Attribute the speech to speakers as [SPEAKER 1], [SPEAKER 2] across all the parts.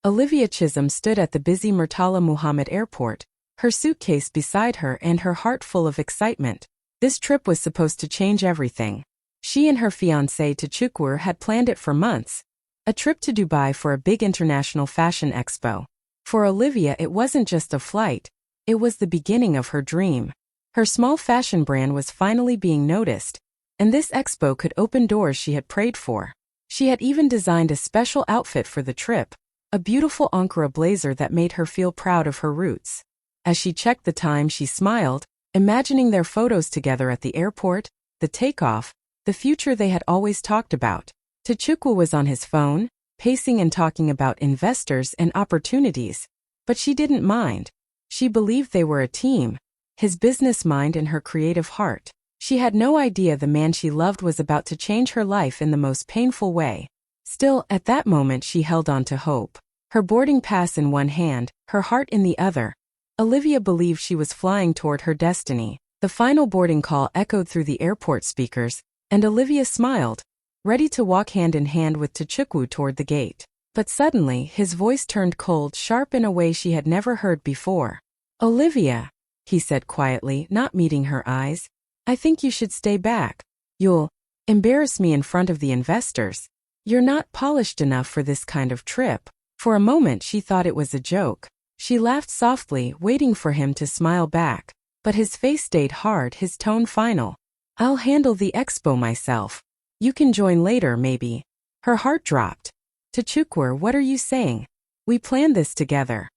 [SPEAKER 1] Olivia Chisholm stood at the busy Murtala Muhammad Airport, her suitcase beside her and her heart full of excitement. This trip was supposed to change everything. She and her fiancé Tchukwu had planned it for months. A trip to Dubai for a big international fashion expo. For Olivia, it wasn't just a flight, it was the beginning of her dream. Her small fashion brand was finally being noticed, and this expo could open doors she had prayed for. She had even designed a special outfit for the trip, a beautiful Ankara blazer that made her feel proud of her roots. As she checked the time, she smiled, imagining their photos together at the airport, the takeoff, the future they had always talked about. Tchukwu was on his phone, pacing and talking about investors and opportunities. But she didn't mind. She believed they were a team, his business mind and her creative heart. She had no idea the man she loved was about to change her life in the most painful way. Still, at that moment she held on to hope. Her boarding pass in one hand, her heart in the other. Olivia believed she was flying toward her destiny. The final boarding call echoed through the airport speakers, and Olivia smiled, ready to walk hand in hand with Tchukwu toward the gate. But suddenly, his voice turned cold, sharp in a way she had never heard before. "Olivia," he said quietly, not meeting her eyes, "I think you should stay back. You'll embarrass me in front of the investors. You're not polished enough for this kind of trip." For a moment she thought it was a joke. She laughed softly, waiting for him to smile back. But his face stayed hard, his tone final. "I'll handle the expo myself. You can join later, maybe." Her heart dropped. "Tchukwu, what are you saying? We planned this together."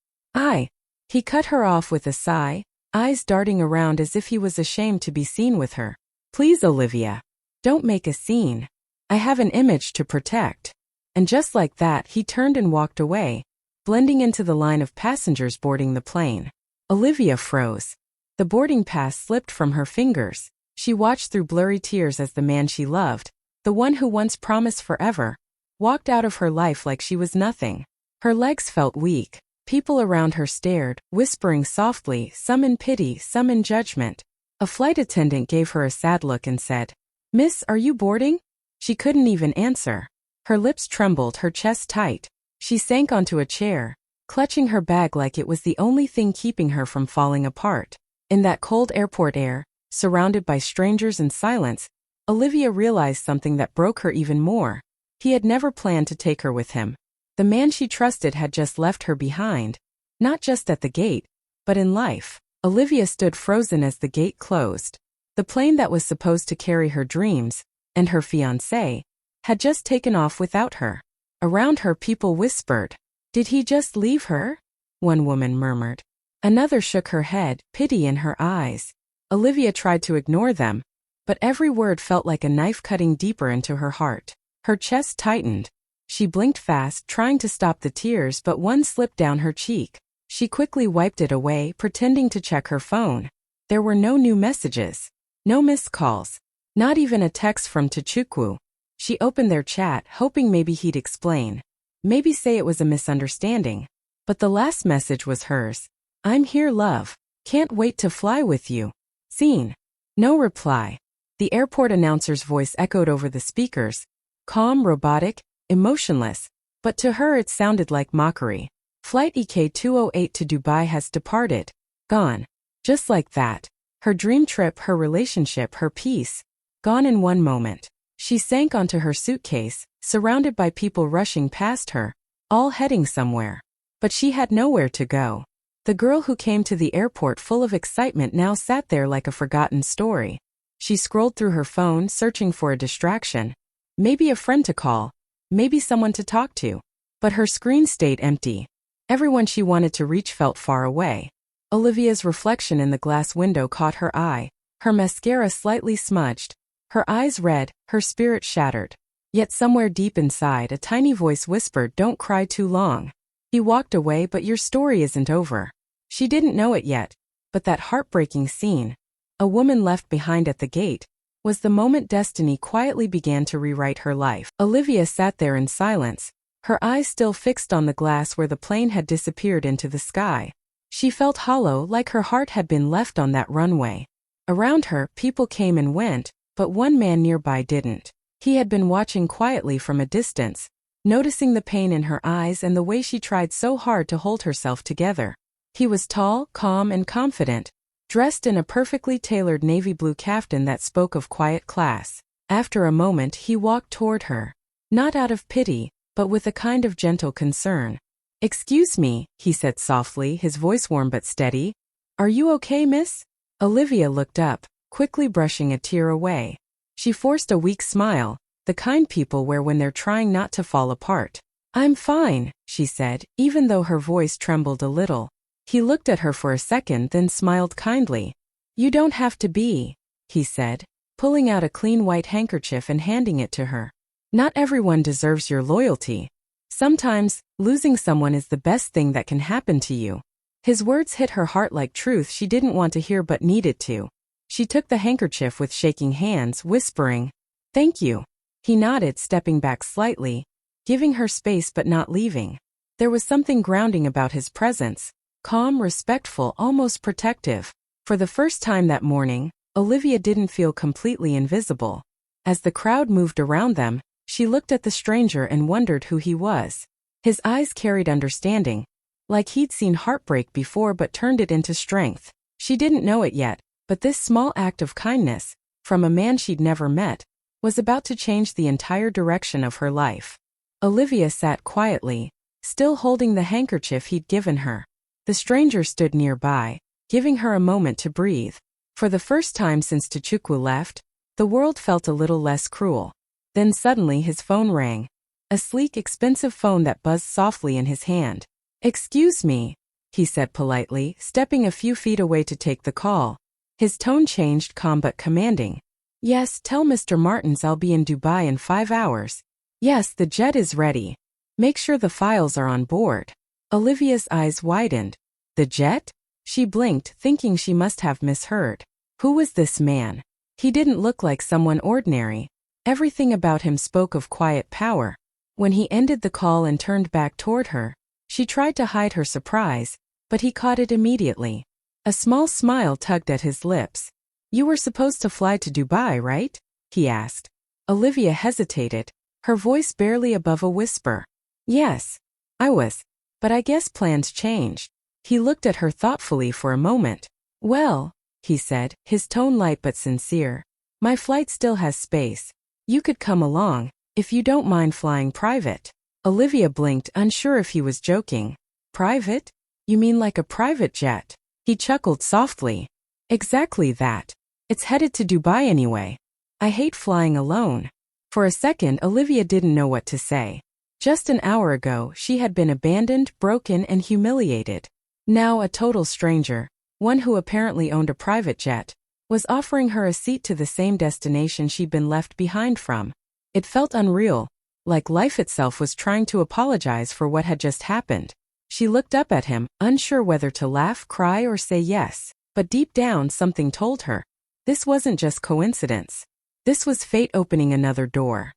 [SPEAKER 1] He cut her off with a sigh, eyes darting around as if he was ashamed to be seen with her. "Please, Olivia. Don't make a scene. I have an image to protect." And just like that, he turned and walked away, blending into the line of passengers boarding the plane. Olivia froze. The boarding pass slipped from her fingers. She watched through blurry tears as the man she loved, the one who once promised forever, walked out of her life like she was nothing. Her legs felt weak. People around her stared, whispering softly, some in pity, some in judgment. A flight attendant gave her a sad look and said, "Miss, are you boarding?" She couldn't even answer. Her lips trembled, her chest tight. She sank onto a chair, clutching her bag like it was the only thing keeping her from falling apart. In that cold airport air, surrounded by strangers and silence, Olivia realized something that broke her even more. He had never planned to take her with him. The man she trusted had just left her behind, not just at the gate, but in life. Olivia stood frozen as the gate closed. The plane that was supposed to carry her dreams, and her fiancé, had just taken off without her. Around her, people whispered, "Did he just leave her?" One woman murmured. Another shook her head, pity in her eyes. Olivia tried to ignore them, but every word felt like a knife cutting deeper into her heart. Her chest tightened. She blinked fast, trying to stop the tears, but one slipped down her cheek. She quickly wiped it away, pretending to check her phone. There were no new messages, no missed calls, not even a text from Tchukwu. She opened their chat, hoping maybe he'd explain, maybe say it was a misunderstanding. But the last message was hers. "I'm here, love. Can't wait to fly with you. Seen." No reply. The airport announcer's voice echoed over the speakers, calm, robotic, emotionless, but to her it sounded like mockery. "Flight EK208 to Dubai has departed. Gone." Just like that. Her dream trip, her relationship, her peace. Gone in one moment. She sank onto her suitcase, surrounded by people rushing past her, all heading somewhere. But she had nowhere to go. The girl who came to the airport full of excitement now sat there like a forgotten story. She scrolled through her phone, searching for a distraction. Maybe a friend to call, maybe someone to talk to. But her screen stayed empty. Everyone she wanted to reach felt far away. Olivia's reflection in the glass window caught her eye, her mascara slightly smudged, her eyes red, her spirit shattered. Yet somewhere deep inside, a tiny voice whispered, "Don't cry too long." He walked away, but your story isn't over. She didn't know it yet, but that heartbreaking scene, a woman left behind at the gate, was the moment destiny quietly began to rewrite her life. Olivia sat there in silence, her eyes still fixed on the glass where the plane had disappeared into the sky. She felt hollow, like her heart had been left on that runway. Around her, people came and went, but one man nearby didn't. He had been watching quietly from a distance, noticing the pain in her eyes and the way she tried so hard to hold herself together. He was tall, calm, and confident, dressed in a perfectly tailored navy blue kaftan that spoke of quiet class. After a moment he walked toward her, not out of pity, but with a kind of gentle concern. "Excuse me," he said softly, his voice warm but steady. "Are you okay, miss?" Olivia looked up, quickly brushing a tear away. She forced a weak smile, the kind people wear when they're trying not to fall apart. "I'm fine," she said, even though her voice trembled a little. He looked at her for a second, then smiled kindly. "You don't have to be," he said, pulling out a clean white handkerchief and handing it to her. "Not everyone deserves your loyalty. Sometimes, losing someone is the best thing that can happen to you." His words hit her heart like truth she didn't want to hear but needed to. She took the handkerchief with shaking hands, whispering, "Thank you." He nodded, stepping back slightly, giving her space but not leaving. There was something grounding about his presence, calm, respectful, almost protective. For the first time that morning, Olivia didn't feel completely invisible. As the crowd moved around them, she looked at the stranger and wondered who he was. His eyes carried understanding, like he'd seen heartbreak before but turned it into strength. She didn't know it yet, but this small act of kindness, from a man she'd never met, was about to change the entire direction of her life. Olivia sat quietly, still holding the handkerchief he'd given her. The stranger stood nearby, giving her a moment to breathe. For the first time since Chukwu left, the world felt a little less cruel. Then suddenly his phone rang. A sleek, expensive phone that buzzed softly in his hand. "Excuse me," he said politely, stepping a few feet away to take the call. His tone changed, calm but commanding. "Yes, tell Mr. Martins I'll be in Dubai in 5 hours. Yes, the jet is ready. Make sure the files are on board." Olivia's eyes widened. The jet? She blinked, thinking she must have misheard. Who was this man? He didn't look like someone ordinary. Everything about him spoke of quiet power. When he ended the call and turned back toward her, she tried to hide her surprise, but he caught it immediately. A small smile tugged at his lips. "You were supposed to fly to Dubai, right?" he asked. Olivia hesitated, her voice barely above a whisper. "Yes, I was, but I guess plans changed." He looked at her thoughtfully for a moment. "Well," he said, his tone light but sincere, "my flight still has space. You could come along, if you don't mind flying private." Olivia blinked, unsure if he was joking. "Private? You mean like a private jet?" He chuckled softly. "Exactly that. It's headed to Dubai anyway. I hate flying alone." For a second, Olivia didn't know what to say. Just an hour ago, she had been abandoned, broken, and humiliated. Now a total stranger, one who apparently owned a private jet, was offering her a seat to the same destination she'd been left behind from. It felt unreal, like life itself was trying to apologize for what had just happened. She looked up at him, unsure whether to laugh, cry, or say yes, but deep down something told her. This wasn't just coincidence. This was fate opening another door.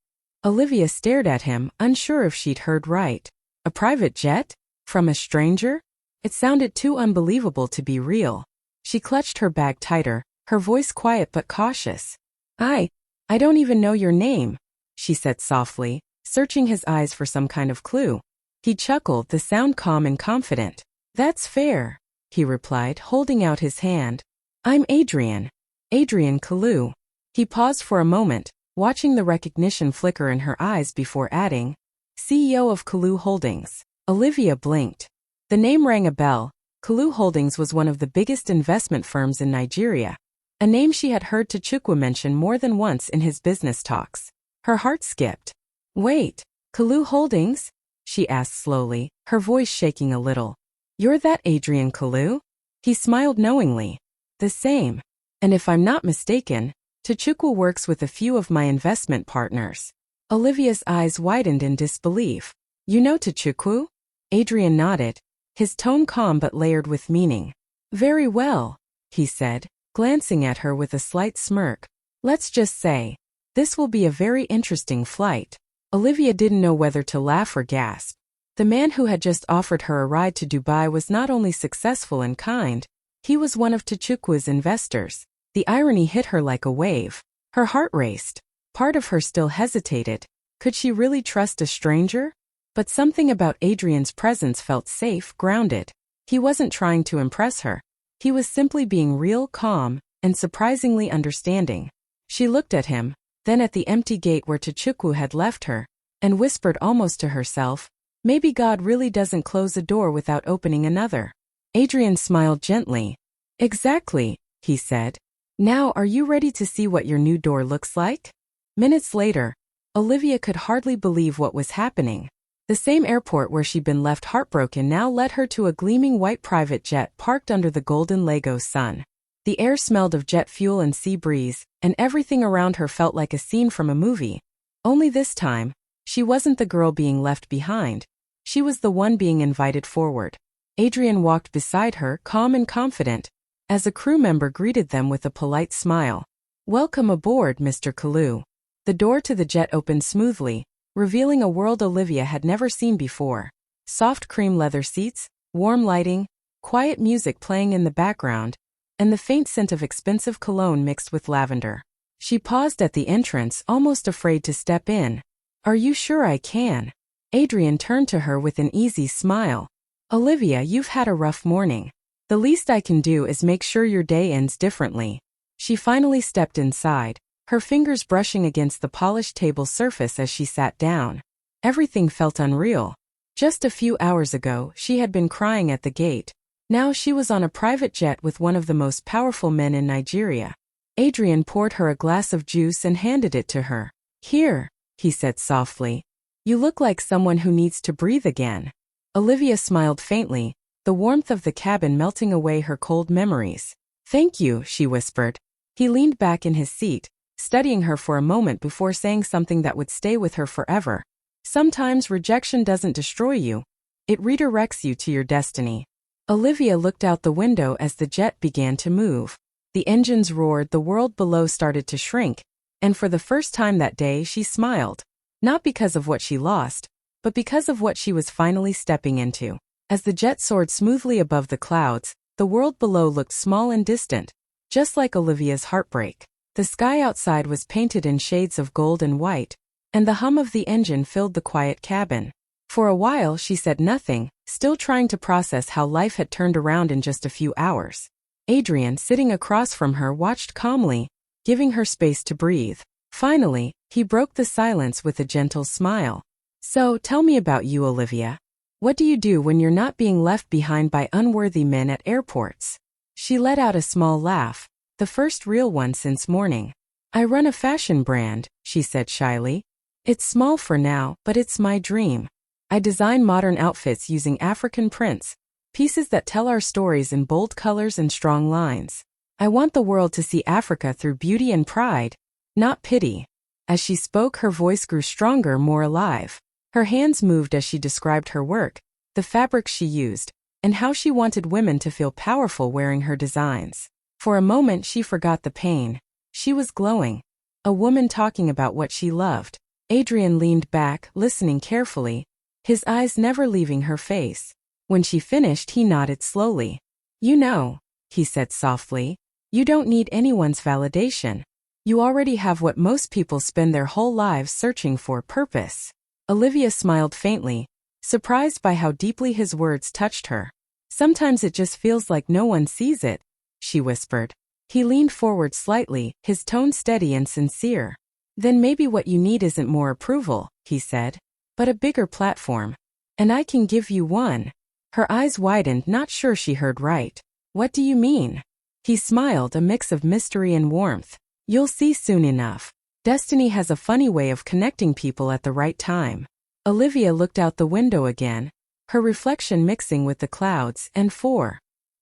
[SPEAKER 1] Olivia stared at him, unsure if she'd heard right. A private jet? From a stranger? It sounded too unbelievable to be real. She clutched her bag tighter, her voice quiet but cautious. I don't even know your name," she said softly, searching his eyes for some kind of clue. He chuckled, the sound calm and confident. "That's fair," he replied, holding out his hand. "I'm Adrian. Adrian Kalu." He paused for a moment, watching the recognition flicker in her eyes before adding, "CEO of Kalu Holdings." Olivia blinked. The name rang a bell. Kalu Holdings was one of the biggest investment firms in Nigeria, a name she had heard Chukwu mention more than once in his business talks. Her heart skipped. "Wait, Kalu Holdings?" she asked slowly, her voice shaking a little. "You're that Adrian Kalu?" He smiled knowingly. "The same. And if I'm not mistaken, Chukwu works with a few of my investment partners." Olivia's eyes widened in disbelief. "You know Chukwu?" Adrian nodded, his tone calm but layered with meaning. "Very well," he said, glancing at her with a slight smirk. "Let's just say, this will be a very interesting flight." Olivia didn't know whether to laugh or gasp. The man who had just offered her a ride to Dubai was not only successful and kind, he was one of Chukwu's investors. The irony hit her like a wave. Her heart raced. Part of her still hesitated. Could she really trust a stranger? But something about Adrian's presence felt safe, grounded. He wasn't trying to impress her. He was simply being real, calm, and surprisingly understanding. She looked at him, then at the empty gate where Chichukwu had left her, and whispered almost to herself, "Maybe God really doesn't close a door without opening another." Adrian smiled gently. "Exactly," he said. "Now are you ready to see what your new door looks like?" Minutes later, Olivia could hardly believe what was happening. The same airport where she'd been left heartbroken now led her to a gleaming white private jet parked under the golden Lagos sun. The air smelled of jet fuel and sea breeze, and everything around her felt like a scene from a movie. Only this time, she wasn't the girl being left behind. She was the one being invited forward. Adrian walked beside her, calm and confident, as a crew member greeted them with a polite smile. "Welcome aboard, Mr. Kalu." The door to the jet opened smoothly, revealing a world Olivia had never seen before. Soft cream leather seats, warm lighting, quiet music playing in the background, and the faint scent of expensive cologne mixed with lavender. She paused at the entrance, almost afraid to step in. "Are you sure I can?" Adrian turned to her with an easy smile. "Olivia, you've had a rough morning. The least I can do is make sure your day ends differently." She finally stepped inside, her fingers brushing against the polished table surface as she sat down. Everything felt unreal. Just a few hours ago, she had been crying at the gate. Now she was on a private jet with one of the most powerful men in Nigeria. Adrian poured her a glass of juice and handed it to her. "Here," he said softly. "You look like someone who needs to breathe again." Olivia smiled faintly, the warmth of the cabin melting away her cold memories. "Thank you," she whispered. He leaned back in his seat, studying her for a moment before saying something that would stay with her forever. "Sometimes rejection doesn't destroy you. It redirects you to your destiny." Olivia looked out the window as the jet began to move. The engines roared, the world below started to shrink, and for the first time that day she smiled. Not because of what she lost, but because of what she was finally stepping into. As the jet soared smoothly above the clouds, the world below looked small and distant, just like Olivia's heartbreak. The sky outside was painted in shades of gold and white, and the hum of the engine filled the quiet cabin. For a while she said nothing, still trying to process how life had turned around in just a few hours. Adrian, sitting across from her, watched calmly, giving her space to breathe. Finally, he broke the silence with a gentle smile. "So, tell me about you, Olivia. What do you do when you're not being left behind by unworthy men at airports?" She let out a small laugh, the first real one since morning. "I run a fashion brand," she said shyly. "It's small for now, but it's my dream. I design modern outfits using African prints, pieces that tell our stories in bold colors and strong lines. I want the world to see Africa through beauty and pride, not pity." As she spoke, her voice grew stronger, more alive. Her hands moved as she described her work, the fabrics she used, and how she wanted women to feel powerful wearing her designs. For a moment she forgot the pain. She was glowing. A woman talking about what she loved. Adrian leaned back, listening carefully, his eyes never leaving her face. When she finished, he nodded slowly. "You know," he said softly, "you don't need anyone's validation. You already have what most people spend their whole lives searching for: purpose." Olivia smiled faintly, surprised by how deeply his words touched her. "Sometimes it just feels like no one sees it," she whispered. He leaned forward slightly, his tone steady and sincere. "Then maybe what you need isn't more approval," he said, "but a bigger platform. And I can give you one." Her eyes widened, not sure she heard right. "What do you mean?" He smiled, a mix of mystery and warmth. "You'll see soon enough. Destiny has a funny way of connecting people at the right time." Olivia looked out the window again, her reflection mixing with the clouds, and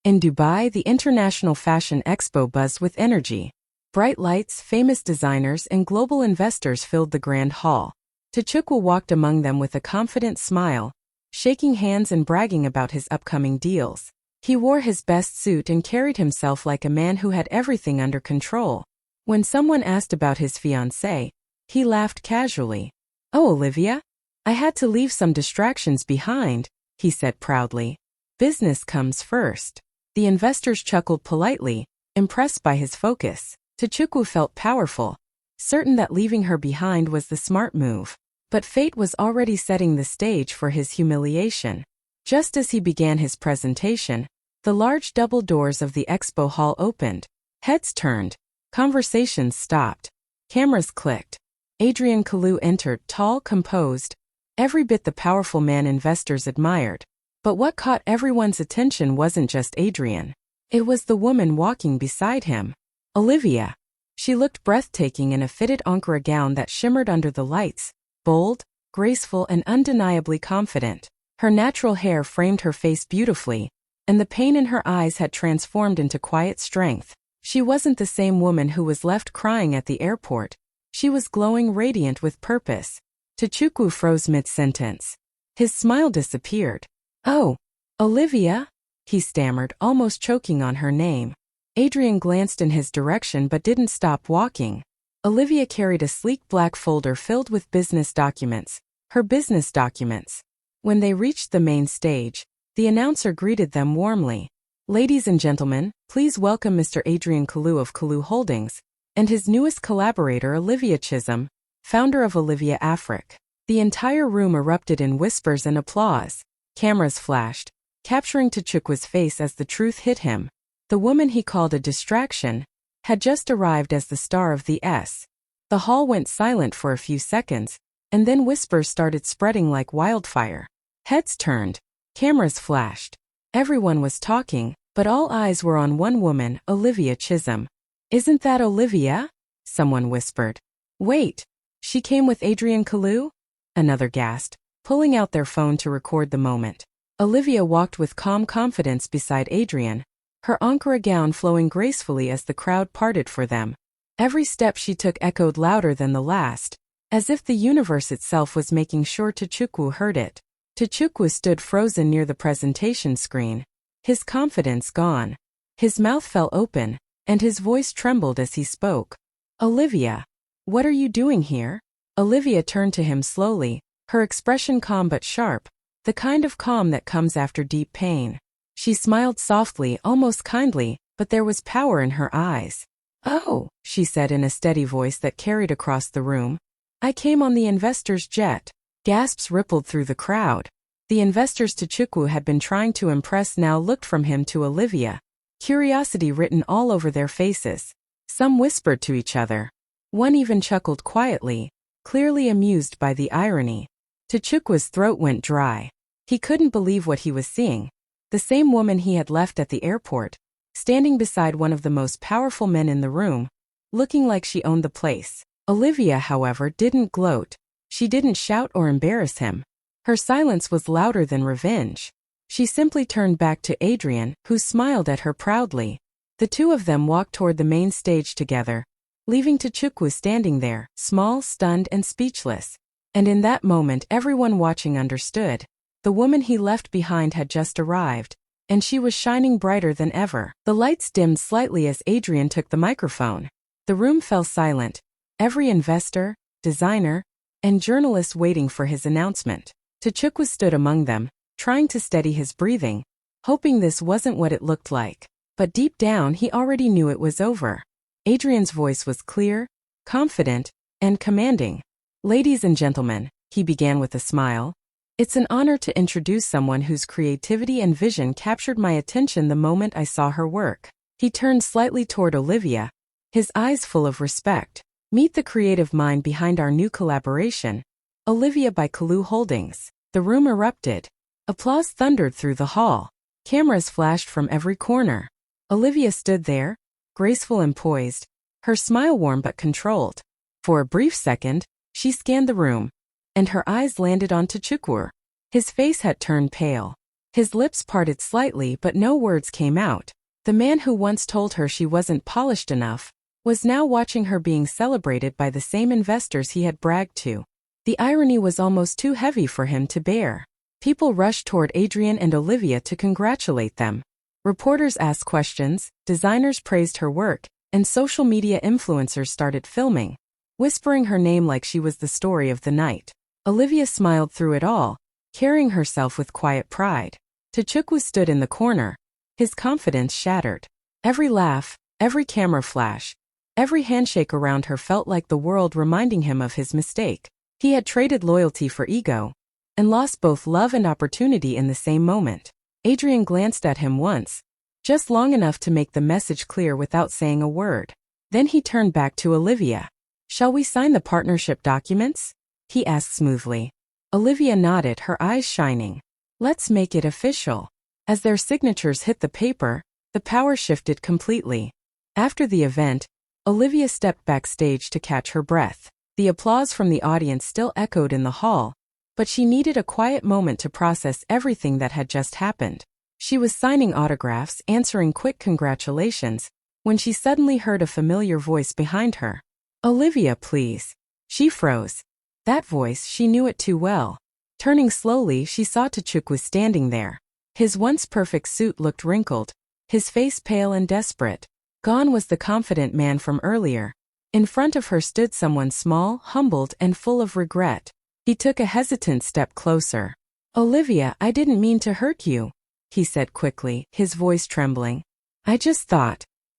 [SPEAKER 1] in Dubai, the International Fashion Expo buzzed with energy. Bright lights, famous designers, and global investors filled the grand hall. Chichukwu walked among them with a confident smile, shaking hands and bragging about his upcoming deals. He wore his best suit and carried himself like a man who had everything under control. When someone asked about his fiancée, he laughed casually. "Oh, Olivia? I had to leave some distractions behind," he said proudly. "Business comes first." The investors chuckled politely, impressed by his focus. Chichukwu felt powerful, certain that leaving her behind was the smart move. But fate was already setting the stage for his humiliation. Just as he began his presentation, the large double doors of the expo hall opened. Heads turned. Conversations stopped. Cameras clicked. Adrian Kalu entered, tall, composed, every bit the powerful man investors admired. But what caught everyone's attention wasn't just Adrian. It was the woman walking beside him. Olivia. She looked breathtaking in a fitted Ankara gown that shimmered under the lights, bold, graceful, and undeniably confident. Her natural hair framed her face beautifully, and the pain in her eyes had transformed into quiet strength. She wasn't the same woman who was left crying at the airport. She was glowing, radiant with purpose. Tchukwu froze mid-sentence. His smile disappeared. "Oh, Olivia?" he stammered, almost choking on her name. Adrian glanced in his direction but didn't stop walking. Olivia carried a sleek black folder filled with business documents. Her business documents. When they reached the main stage, the announcer greeted them warmly. "Ladies and gentlemen, please welcome Mr. Adrian Kalu of Kalu Holdings, and his newest collaborator Olivia Chisholm, founder of Olivia Afrique." The entire room erupted in whispers and applause. Cameras flashed, capturing Tchukwu's face as the truth hit him. The woman he called a distraction had just arrived as the star of the S. The hall went silent for a few seconds, and then whispers started spreading like wildfire. Heads turned. Cameras flashed. Everyone was talking, but all eyes were on one woman, Olivia Chisholm. "Isn't that Olivia?" someone whispered. "Wait, she came with Adrian Kalu?" another gasped, pulling out their phone to record the moment. Olivia walked with calm confidence beside Adrian, her Ankara gown flowing gracefully as the crowd parted for them. Every step she took echoed louder than the last, as if the universe itself was making sure Tchukwu heard it. Tchukwu stood frozen near the presentation screen, his confidence gone. His mouth fell open, and his voice trembled as he spoke. "Olivia, what are you doing here?" Olivia turned to him slowly, her expression calm but sharp, the kind of calm that comes after deep pain. She smiled softly, almost kindly, but there was power in her eyes. "Oh," she said in a steady voice that carried across the room. "I came on the investor's jet." Gasps rippled through the crowd. The investors Tchukwu had been trying to impress now looked from him to Olivia, curiosity written all over their faces. Some whispered to each other. One even chuckled quietly, clearly amused by the irony. Tchukwu's throat went dry. He couldn't believe what he was seeing. The same woman he had left at the airport, standing beside one of the most powerful men in the room, looking like she owned the place. Olivia, however, didn't gloat. She didn't shout or embarrass him. Her silence was louder than revenge. She simply turned back to Adrian, who smiled at her proudly. The two of them walked toward the main stage together, leaving Tchukwu standing there, small, stunned, and speechless. And in that moment everyone watching understood. The woman he left behind had just arrived, and she was shining brighter than ever. The lights dimmed slightly as Adrian took the microphone. The room fell silent, every investor, designer, and journalist waiting for his announcement. Tchukwu stood among them, trying to steady his breathing, hoping this wasn't what it looked like. But deep down he already knew it was over. Adrian's voice was clear, confident, and commanding. "Ladies and gentlemen," he began with a smile, "it's an honor to introduce someone whose creativity and vision captured my attention the moment I saw her work." He turned slightly toward Olivia, his eyes full of respect. "Meet the creative mind behind our new collaboration, Olivia by Kalu Holdings." The room erupted. Applause thundered through the hall. Cameras flashed from every corner. Olivia stood there, graceful and poised, her smile warm but controlled. For a brief second, she scanned the room, and her eyes landed on Tchukwu. His face had turned pale. His lips parted slightly but no words came out. The man who once told her she wasn't polished enough was now watching her being celebrated by the same investors he had bragged to. The irony was almost too heavy for him to bear. People rushed toward Adrian and Olivia to congratulate them. Reporters asked questions, designers praised her work, and social media influencers started filming, whispering her name like she was the story of the night. Olivia smiled through it all, carrying herself with quiet pride. Tchukwu stood in the corner, his confidence shattered. Every laugh, every camera flash, every handshake around her felt like the world reminding him of his mistake. He had traded loyalty for ego, and lost both love and opportunity in the same moment. Adrian glanced at him once, just long enough to make the message clear without saying a word. Then he turned back to Olivia. "Shall we sign the partnership documents?" he asked smoothly. Olivia nodded, her eyes shining. "Let's make it official." As their signatures hit the paper, the power shifted completely. After the event, Olivia stepped backstage to catch her breath. The applause from the audience still echoed in the hall, but she needed a quiet moment to process everything that had just happened. She was signing autographs, answering quick congratulations, when she suddenly heard a familiar voice behind her. "Olivia, please." She froze. That voice, she knew it too well. Turning slowly, she saw Tchukwu standing there. His once perfect suit looked wrinkled, his face pale and desperate. Gone was the confident man from earlier. In front of her stood someone small, humbled, and full of regret. He took a hesitant step closer. "Olivia, I didn't mean to hurt you," he said quickly, his voice trembling. I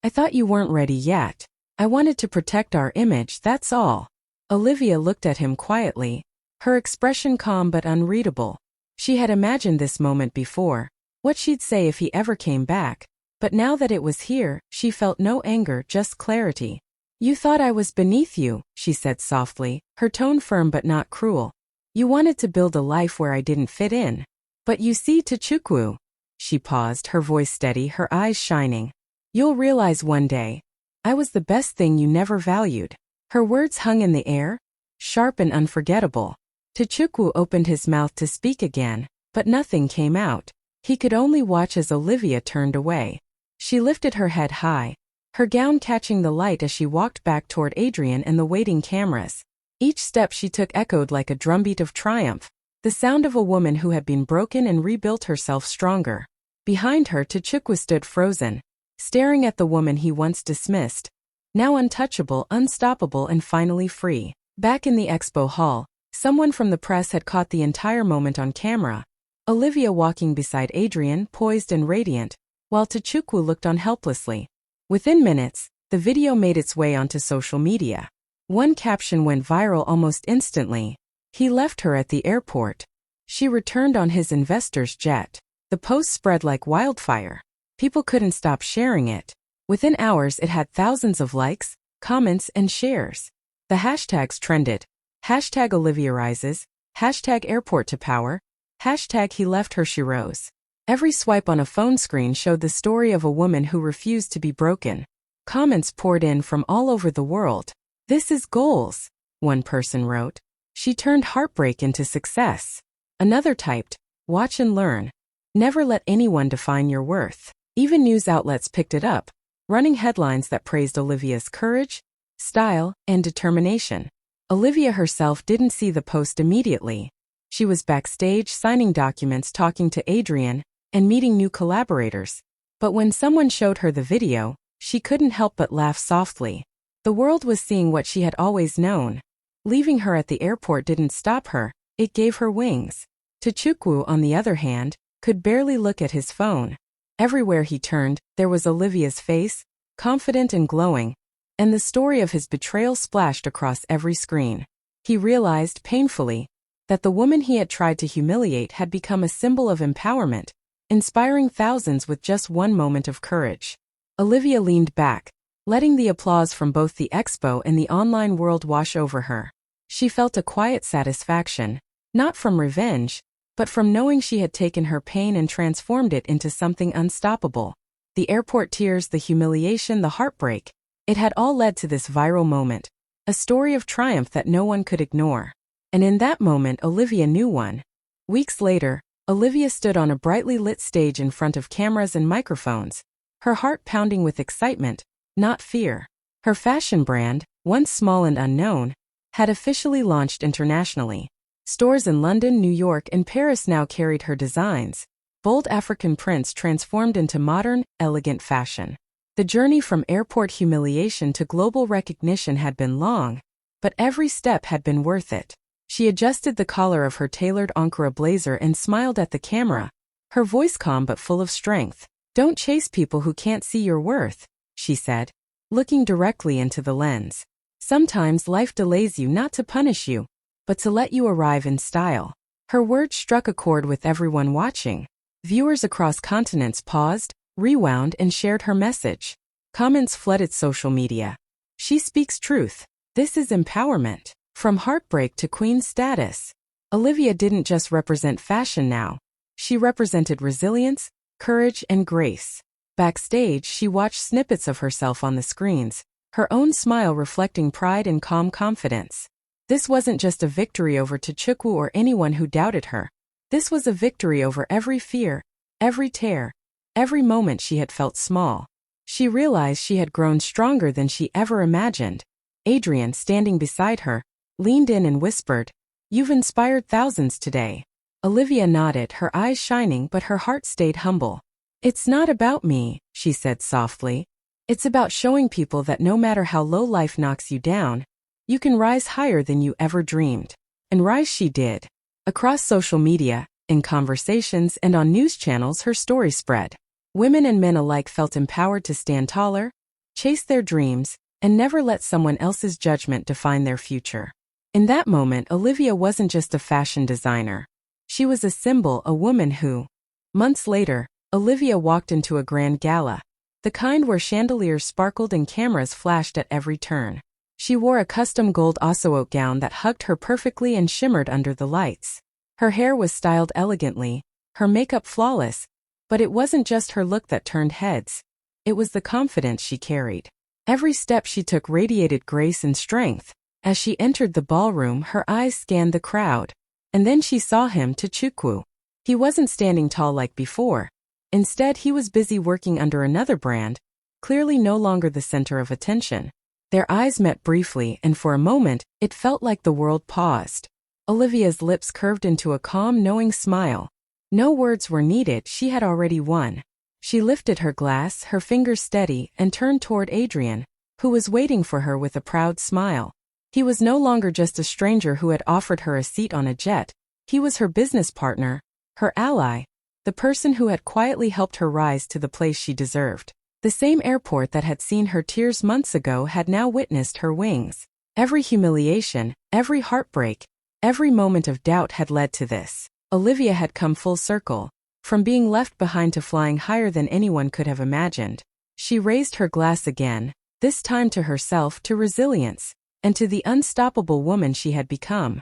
[SPEAKER 1] thought you weren't ready yet. I wanted to protect our image, that's all." Olivia looked at him quietly, her expression calm but unreadable. She had imagined this moment before, what she'd say if he ever came back, but now that it was here, she felt no anger, just clarity. "You thought I was beneath you," she said softly, her tone firm but not cruel. "You wanted to build a life where I didn't fit in. But you see, Tchukwu." She paused, her voice steady, her eyes shining. "You'll realize one day, I was the best thing you never valued." Her words hung in the air, sharp and unforgettable. Tchukwu opened his mouth to speak again, but nothing came out. He could only watch as Olivia turned away. She lifted her head high, her gown catching the light as she walked back toward Adrian and the waiting cameras. Each step she took echoed like a drumbeat of triumph, the sound of a woman who had been broken and rebuilt herself stronger. Behind her, Tchukwu stood frozen, staring at the woman he once dismissed, now untouchable, unstoppable, and finally free. Back in the expo hall, someone from the press had caught the entire moment on camera. Olivia walking beside Adrian, poised and radiant, while Tchukwu looked on helplessly. Within minutes, the video made its way onto social media. One caption went viral almost instantly. "He left her at the airport. She returned on his investor's jet." The post spread like wildfire. People couldn't stop sharing it. Within hours, it had thousands of likes, comments, and shares. The hashtags trended. Hashtag Olivia rises, hashtag airport to power, hashtag he left her she rose. Every swipe on a phone screen showed the story of a woman who refused to be broken. Comments poured in from all over the world. "This is goals," one person wrote. "She turned heartbreak into success." Another typed, "Watch and learn. Never let anyone define your worth." Even news outlets picked it up, running headlines that praised Olivia's courage, style, and determination. Olivia herself didn't see the post immediately. She was backstage signing documents, talking to Adrian, and meeting new collaborators. But when someone showed her the video, she couldn't help but laugh softly. The world was seeing what she had always known. Leaving her at the airport didn't stop her, it gave her wings. Tchukwu, on the other hand, could barely look at his phone. Everywhere he turned, there was Olivia's face, confident and glowing, and the story of his betrayal splashed across every screen. He realized, painfully, that the woman he had tried to humiliate had become a symbol of empowerment, inspiring thousands with just one moment of courage. Olivia leaned back, letting the applause from both the expo and the online world wash over her. She felt a quiet satisfaction, not from revenge, but from knowing she had taken her pain and transformed it into something unstoppable. The airport tears, the humiliation, the heartbreak. It had all led to this viral moment, a story of triumph that no one could ignore. And in that moment, Olivia knew one. Weeks later, Olivia stood on a brightly lit stage in front of cameras and microphones, her heart pounding with excitement, not fear. Her fashion brand, once small and unknown, had officially launched internationally. Stores in London, New York, and Paris now carried her designs, bold African prints transformed into modern, elegant fashion. The journey from airport humiliation to global recognition had been long, but every step had been worth it. She adjusted the collar of her tailored Ankara blazer and smiled at the camera, her voice calm but full of strength. "Don't chase people who can't see your worth," she said, looking directly into the lens. "Sometimes life delays you not to punish you, but to let you arrive in style. Her words struck a chord with everyone watching. Viewers across continents paused, rewound, and shared her message. Comments flooded social media. She speaks truth. This is empowerment. From heartbreak to queen status. Olivia didn't just represent fashion now. She represented resilience, courage, and grace. Backstage, she watched snippets of herself on the screens, her own smile reflecting pride and calm confidence. This wasn't just a victory over Tochukwu or anyone who doubted her. This was a victory over every fear, every tear, every moment she had felt small. She realized she had grown stronger than she ever imagined. Adrian, standing beside her, leaned in and whispered, "You've inspired thousands today." Olivia nodded, her eyes shining, but her heart stayed humble. "It's not about me," she said softly. "It's about showing people that no matter how low life knocks you down, you can rise higher than you ever dreamed." And rise she did. Across social media, in conversations, and on news channels, her story spread. Women and men alike felt empowered to stand taller, chase their dreams, and never let someone else's judgment define their future. In that moment, Olivia wasn't just a fashion designer. She was a symbol, a woman who. Months later, Olivia walked into a grand gala, the kind where chandeliers sparkled and cameras flashed at every turn. She wore a custom gold osseote gown that hugged her perfectly and shimmered under the lights. Her hair was styled elegantly, her makeup flawless, but it wasn't just her look that turned heads. It was the confidence she carried. Every step she took radiated grace and strength. As she entered the ballroom, her eyes scanned the crowd. And then she saw him, Tochukwu. He wasn't standing tall like before. Instead, he was busy working under another brand, clearly no longer the center of attention. Their eyes met briefly, and for a moment, it felt like the world paused. Olivia's lips curved into a calm, knowing smile. No words were needed, she had already won. She lifted her glass, her fingers steady, and turned toward Adrian, who was waiting for her with a proud smile. He was no longer just a stranger who had offered her a seat on a jet. He was her business partner, her ally, the person who had quietly helped her rise to the place she deserved. The same airport that had seen her tears months ago had now witnessed her wings. Every humiliation, every heartbreak, every moment of doubt had led to this. Olivia had come full circle, from being left behind to flying higher than anyone could have imagined. She raised her glass again, this time to herself, to resilience, and to the unstoppable woman she had become.